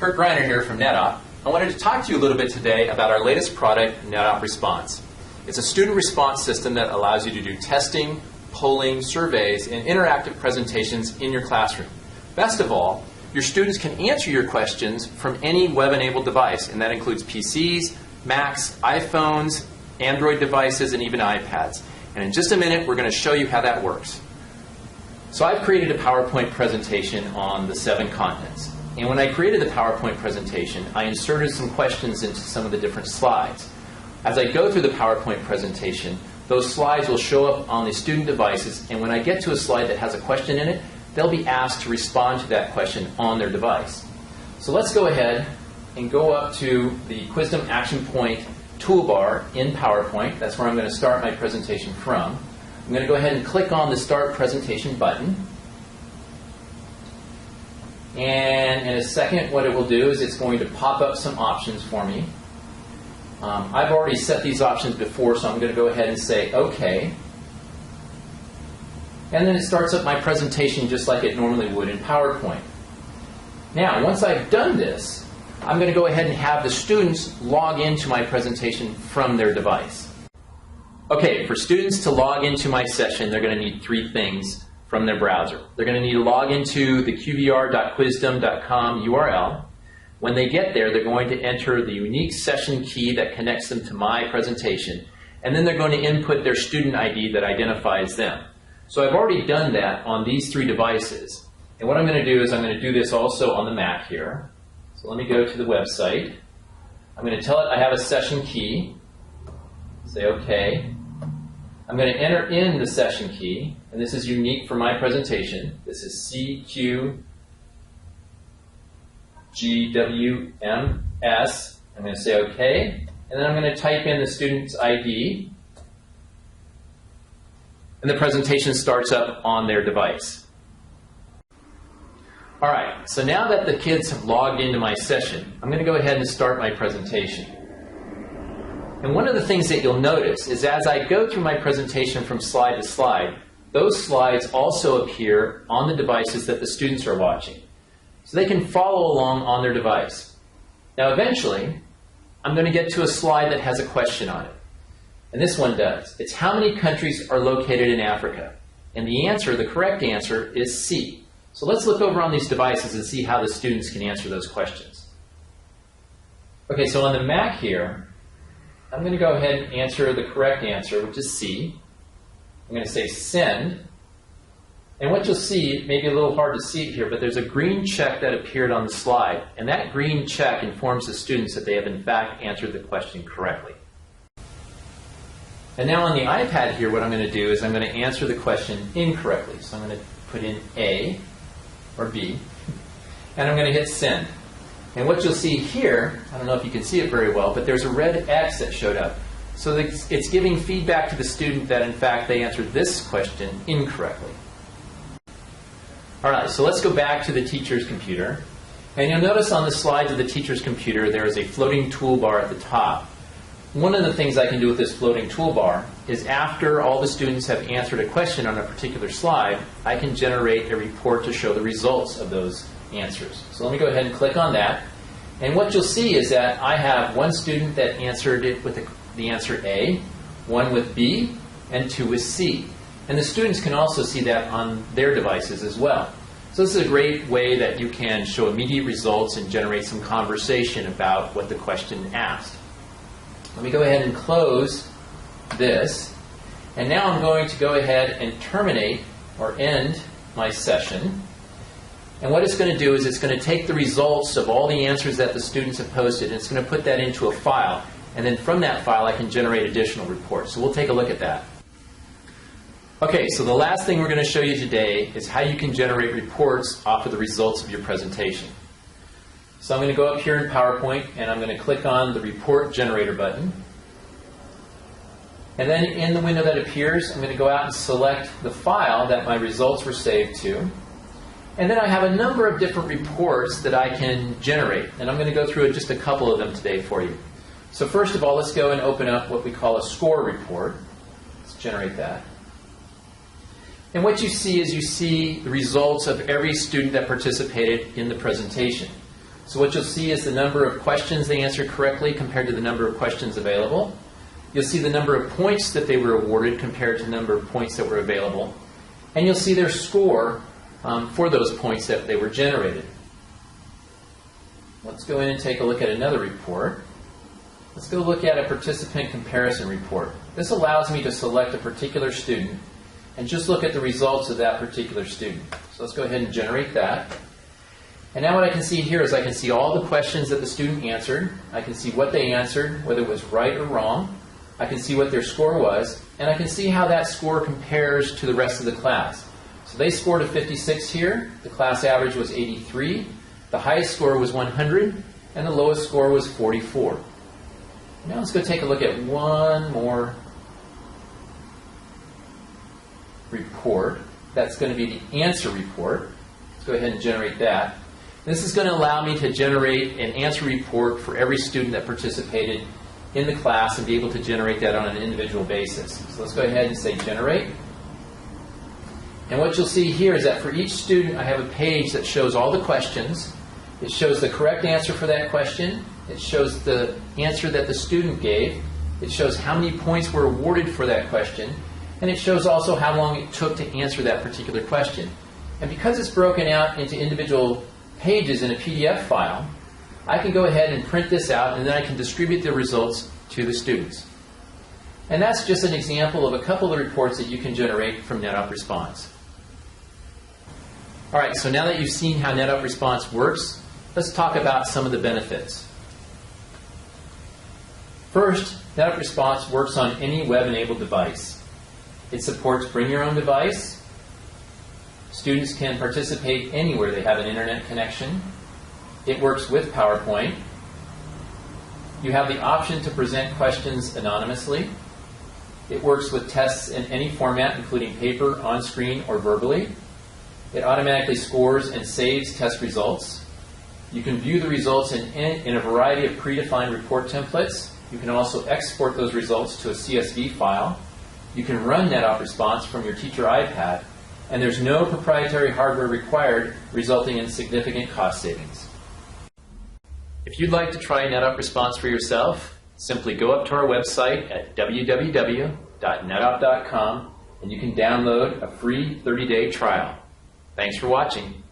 Kurt Greiner here from Netop. I wanted to talk to you a little bit today about our latest product, Netop Response. It's a student response system that allows you to do testing, polling, surveys, and interactive presentations in your classroom. Best of all, your students can answer your questions from any web-enabled device, and that includes PCs, Macs, iPhones, Android devices, and even iPads. And in just a minute, we're going to show you how that works. So I've created a PowerPoint presentation on the 7 continents. And when I created the PowerPoint presentation, I inserted some questions into some of the different slides. As I go through the PowerPoint presentation, those slides will show up on the student devices, and when I get to a slide that has a question in it, they'll be asked to respond to that question on their device. So let's go ahead and go up to the Wisdom Action Point toolbar in PowerPoint. That's where I'm going to start my presentation from. I'm going to go ahead and click on the Start Presentation button. And in a second, what it will do is it's going to pop up some options for me. I've already set these options before, so I'm going to go ahead and say OK. And then it starts up my presentation just like it normally would in PowerPoint. Now, once I've done this, I'm going to go ahead and have the students log into my presentation from their device. Okay, for students to log into my session, they're going to need 3 things from their browser. They're going to need to log into the qvr.qwisdom.com URL. When they get there, they're going to enter the unique session key that connects them to my presentation, and then they're going to input their student ID that identifies them. So I've already done that on these 3 devices. And what I'm going to do is I'm going to do this also on the Mac here. So let me go to the website. I'm going to tell it I have a session key. Say OK. I'm going to enter in the session key, and this is unique for my presentation. This is CQGWMS. I'm going to say OK, and then I'm going to type in the student's ID, and the presentation starts up on their device. All right, so now that the kids have logged into my session, I'm going to go ahead and start my presentation. And one of the things that you'll notice is as I go through my presentation from slide to slide, those slides also appear on the devices that the students are watching. So they can follow along on their device. Now eventually, I'm going to get to a slide that has a question on it. And this one does. It's how many countries are located in Africa? And the answer, the correct answer, is C. So let's look over on these devices and see how the students can answer those questions. Okay, so on the Mac here, I'm going to go ahead and answer the correct answer, which is C. I'm going to say send. And what you'll see, it may be a little hard to see it here, but there's a green check that appeared on the slide. And that green check informs the students that they have in fact answered the question correctly. And now on the iPad here, what I'm going to do is I'm going to answer the question incorrectly. So I'm going to put in A or B, and I'm going to hit send. And what you'll see here, I don't know if you can see it very well, but there's a red X that showed up. So it's giving feedback to the student that in fact they answered this question incorrectly. All right, so let's go back to the teacher's computer. And you'll notice on the slides of the teacher's computer there is a floating toolbar at the top. One of the things I can do with this floating toolbar is after all the students have answered a question on a particular slide, I can generate a report to show the results of those answers. So let me go ahead and click on that. And what you'll see is that I have one student that answered it with the answer A, one with B, and 2 with C. And the students can also see that on their devices as well. So this is a great way that you can show immediate results and generate some conversation about what the question asked. Let me go ahead and close this. And now I'm going to go ahead and terminate or end my session. And what it's going to do is it's going to take the results of all the answers that the students have posted, and it's going to put that into a file. And then from that file, I can generate additional reports. So we'll take a look at that. Okay, so the last thing we're going to show you today is how you can generate reports off of the results of your presentation. So I'm going to go up here in PowerPoint, and I'm going to click on the Report Generator button. And then in the window that appears, I'm going to go out and select the file that my results were saved to. And then I have a number of different reports that I can generate. And I'm going to go through just a couple of them today for you. So first of all, let's go and open up what we call a score report. Let's generate that. And what you see is you see the results of every student that participated in the presentation. So what you'll see is the number of questions they answered correctly compared to the number of questions available. You'll see the number of points that they were awarded compared to the number of points that were available. And you'll see their score for those points that they were generated. Let's go in and take a look at another report. Let's go look at a participant comparison report. This allows me to select a particular student and just look at the results of that particular student. So let's go ahead and generate that. And now what I can see here is I can see all the questions that the student answered. I can see what they answered, whether it was right or wrong. I can see what their score was, and I can see how that score compares to the rest of the class. So they scored a 56 here. The class average was 83. The highest score was 100, and the lowest score was 44. Now let's go take a look at one more report. That's going to be the answer report. Let's go ahead and generate that. This is going to allow me to generate an answer report for every student that participated in the class and be able to generate that on an individual basis. So let's go ahead and say generate. And what you'll see here is that for each student I have a page that shows all the questions. It shows the correct answer for that question. It shows the answer that the student gave. It shows how many points were awarded for that question. And it shows also how long it took to answer that particular question. And because it's broken out into individual pages in a PDF file, I can go ahead and print this out, and then I can distribute the results to the students. And that's just an example of a couple of reports that you can generate from Netop Response. All right, so now that you've seen how Netop Response works, let's talk about some of the benefits. First, Netop Response works on any web-enabled device. It supports bring your own device. Students can participate anywhere they have an internet connection. It works with PowerPoint. You have the option to present questions anonymously. It works with tests in any format, including paper, on-screen, or verbally. It automatically scores and saves test results. You can view the results in a variety of predefined report templates. You can also export those results to a CSV file. You can run Netop Response from your teacher iPad, and there's no proprietary hardware required, resulting in significant cost savings. If you'd like to try Netop Response for yourself, simply go up to our website at www.netop.com and you can download a free 30-day trial. Thanks for watching.